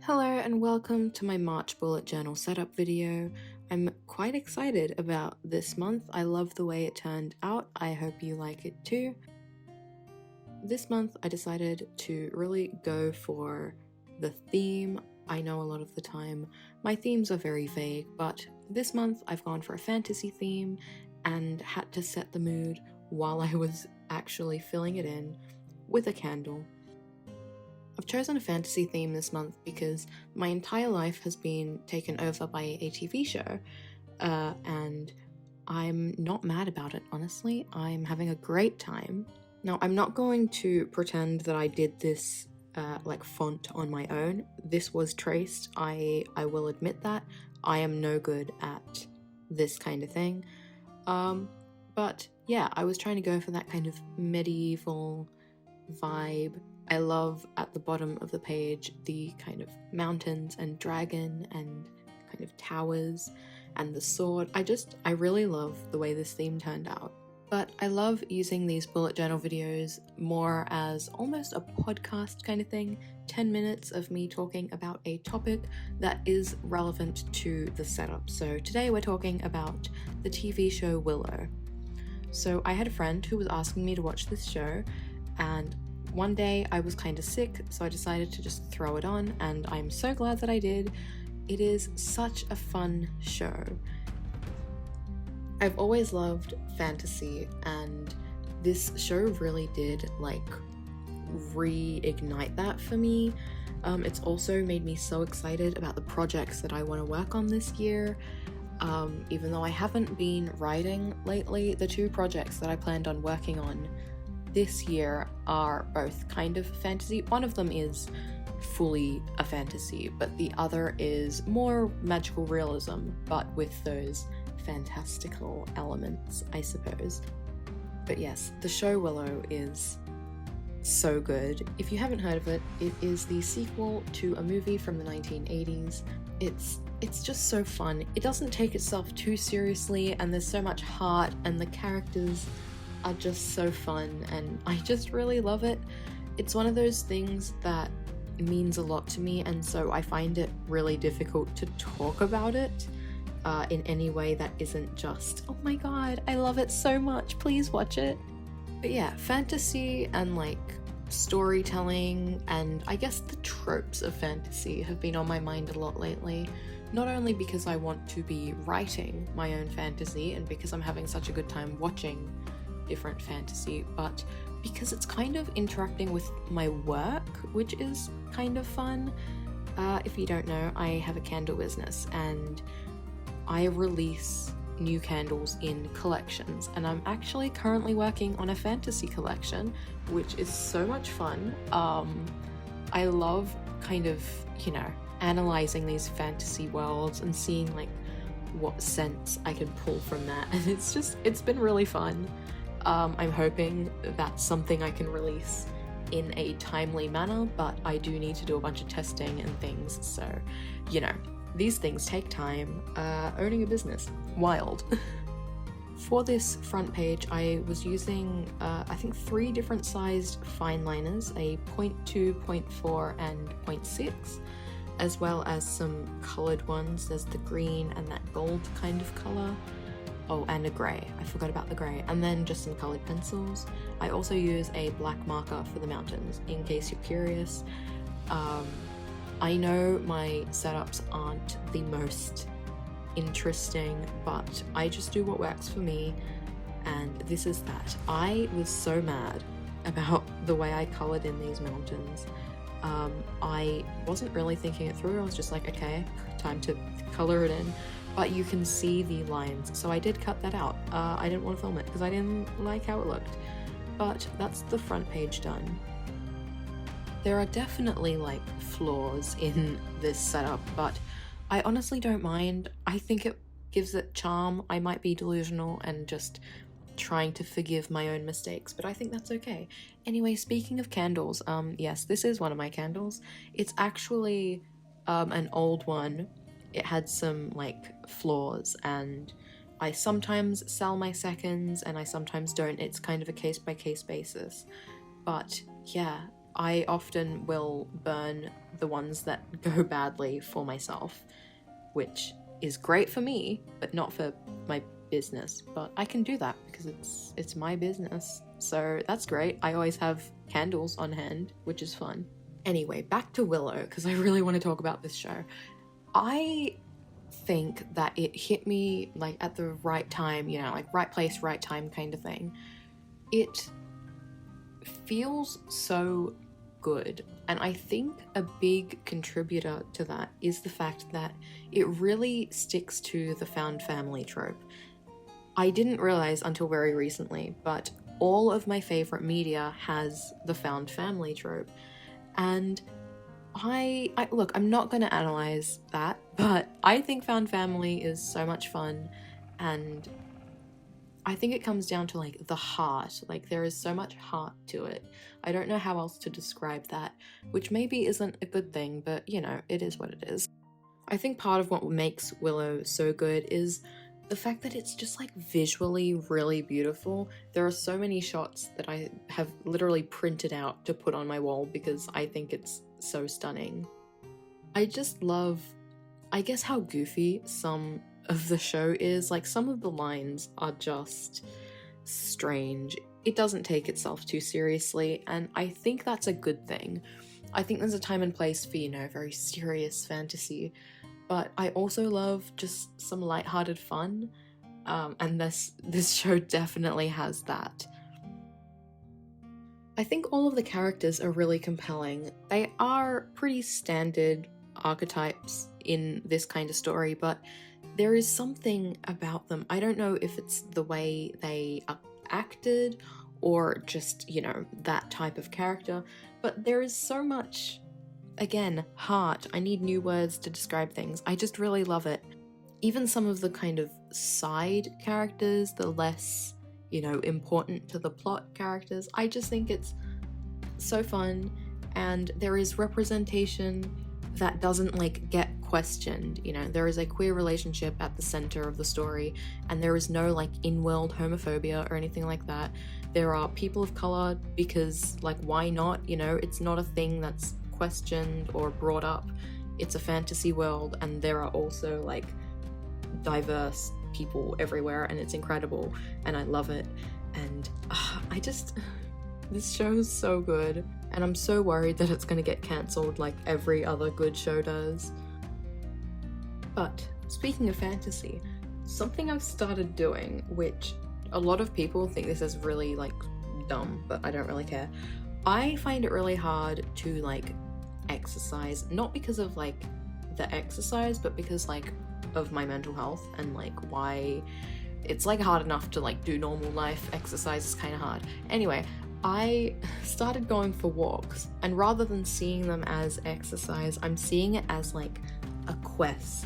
Hello and welcome to my March bullet journal setup video. I'm quite excited about this month. I love the way it turned out. I hope you like it too. This month I decided to really go for the theme. I know a lot of the time my themes are very vague, but this month I've gone for a fantasy theme and had to set the mood while I was actually filling it in with a candle. I've chosen a fantasy theme this month because my entire life has been taken over by a TV show, and I'm not mad about it, honestly. I'm having a great time. Now, I'm not going to pretend that I did this like font on my own. This was traced. I will admit that. I am no good at this kind of thing. But yeah, I was trying to go for that kind of medieval vibe. I love at the bottom of the page the kind of mountains and dragon and kind of towers and the sword. I really love the way this theme turned out. But I love using these bullet journal videos more as almost a podcast kind of thing, 10 minutes of me talking about a topic that is relevant to the setup. So today we're talking about the TV show Willow. So I had a friend who was asking me to watch this show, and one day I was kind of sick, so I decided to just throw it on, and I'm so glad that I did. It is such a fun show. I've always loved fantasy, and this show really did reignite that for me. It's also made me so excited about the projects that I want to work on this year. Even though I haven't been writing lately, the two projects that I planned on working on this year are both kind of fantasy. One of them is fully a fantasy, but the other is more magical realism, but with those fantastical elements, I suppose. But yes, the show Willow is so good. If you haven't heard of it, it is the sequel to a movie from the 1980s. It's just so fun. It doesn't take itself too seriously, and there's so much heart, and the characters are just so fun, and I just really love it. It's one of those things that means a lot to me, and so I find it really difficult to talk about it in any way that isn't just, oh my god, I love it so much, please watch it. But yeah, fantasy and storytelling and I guess the tropes of fantasy have been on my mind a lot lately. Not only because I want to be writing my own fantasy and because I'm having such a good time watching different fantasy, but because it's kind of interacting with my work, which is kind of fun. If you don't know, I have a candle business and I release new candles in collections, and I'm actually currently working on a fantasy collection, which is so much fun. I love kind of, analyzing these fantasy worlds and seeing what sense I can pull from that, and it's been really fun. I'm hoping that's something I can release in a timely manner, but I do need to do a bunch of testing and things, so, these things take time. Owning a business, wild. For this front page, I was using, I think 3 different sized fine liners, a 0.2, 0.4, and 0.6, as well as some coloured ones. There's the green and that gold kind of colour. Oh, and a grey. I forgot about the grey. And then just some coloured pencils. I also use a black marker for the mountains, in case you're curious. I know my setups aren't the most interesting, but I just do what works for me, and this is that. I was so mad about the way I coloured in these mountains. I wasn't really thinking it through. I was just like, okay, time to colour it in. But you can see the lines, so I did cut that out. I didn't want to film it because I didn't like how it looked. But that's the front page done. There are definitely flaws in this setup, but I honestly don't mind. I think it gives it charm. I might be delusional and just trying to forgive my own mistakes, but I think that's okay. Anyway, speaking of candles, yes, this is one of my candles. It's actually an old one. It had some flaws, and I sometimes sell my seconds and I sometimes don't. It's kind of a case by case basis. But yeah, I often will burn the ones that go badly for myself, which is great for me, but not for my business. But I can do that because it's my business, so that's great. I always have candles on hand, which is fun. Anyway, back to Willow, because I really want to talk about this show. I think that it hit me like at the right time, you know, like right place, right time kind of thing. It feels so good, and I think a big contributor to that is the fact that it really sticks to the found family trope. I didn't realize until very recently, but all of my favorite media has the found family trope, and I look, I'm not going to analyze that, but I think found family is so much fun, and I think it comes down to like the heart. Like, there is so much heart to it. I don't know how else to describe that, which maybe isn't a good thing, but you know, it is what it is. I think part of what makes Willow so good is the fact that it's just like visually really beautiful. There are so many shots that I have literally printed out to put on my wall because I think it's so stunning. I just love, I guess, how goofy some of the show is. Like, some of the lines are just strange. It doesn't take itself too seriously, and I think that's a good thing. I think there's a time and place for, you know, very serious fantasy, but I also love just some lighthearted fun, and this show definitely has that. I think all of the characters are really compelling. They are pretty standard archetypes in this kind of story, but there is something about them. I don't know if it's the way they are acted or just, you know, that type of character, but there is so much, again, heart. I need new words to describe things. I just really love it. Even some of the kind of side characters, the less, you know, important to the plot characters, I just think it's so fun, and there is representation that doesn't like get questioned. You know, there is a queer relationship at the center of the story, and there is no like in-world homophobia or anything like that. There are people of color because, like, why not? You know, it's not a thing that's questioned or brought up. It's a fantasy world, and there are also like diverse people everywhere, and it's incredible, and I love it. And this show is so good, and I'm so worried that it's gonna get cancelled like every other good show does. But speaking of fantasy, something I've started doing, which a lot of people think this is really like dumb, but I don't really care. I find it really hard to like exercise, not because of like the exercise, but because like of my mental health, and like why it's like hard enough to like do normal life. Exercise is kind of hard. Anyway, I started going for walks, and rather than seeing them as exercise, I'm seeing it as like a quest.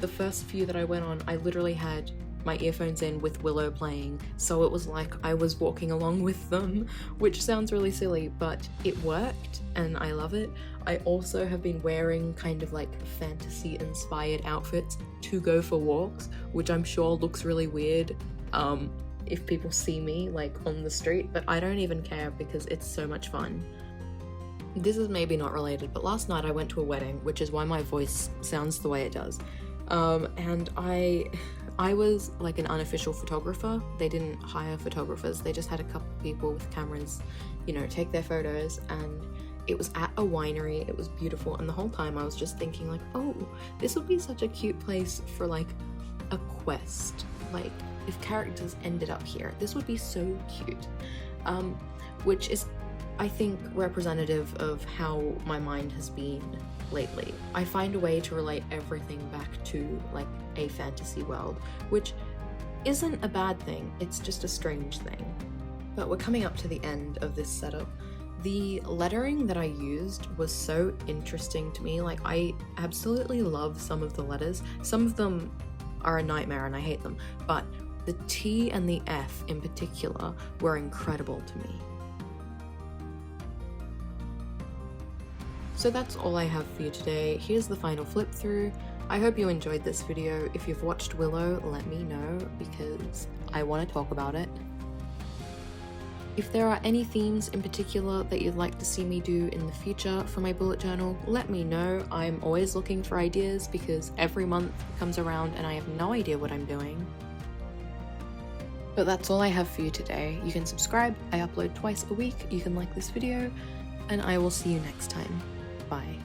The first few that I went on, I literally had my earphones in with Willow playing, so it was like I was walking along with them, which sounds really silly, but it worked and I love it. I also have been wearing kind of like fantasy inspired outfits to go for walks, which I'm sure looks really weird if people see me like on the street, but I don't even care because it's so much fun. This is maybe not related, but last night I went to a wedding, which is why my voice sounds the way it does. And I was like an unofficial photographer. They didn't hire photographers, they just had a couple people with cameras, you know, take their photos, and it was at a winery. It was beautiful, and the whole time I was just thinking like, oh, this would be such a cute place for like a quest. Like, if characters ended up here, this would be so cute. Which is, I think, representative of how my mind has been lately. I find a way to relate everything back to like a fantasy world, which isn't a bad thing, it's just a strange thing. But we're coming up to the end of this setup. The lettering that I used was so interesting to me. Like, I absolutely love some of the letters. Some of them are a nightmare and I hate them, but the T and the F in particular were incredible to me. So that's all I have for you today. Here's the final flip through. I hope you enjoyed this video. If you've watched Willow, let me know because I want to talk about it. If there are any themes in particular that you'd like to see me do in the future for my bullet journal, let me know. I'm always looking for ideas because every month comes around and I have no idea what I'm doing. But that's all I have for you today. You can subscribe, I upload twice a week, you can like this video, and I will see you next time. Bye.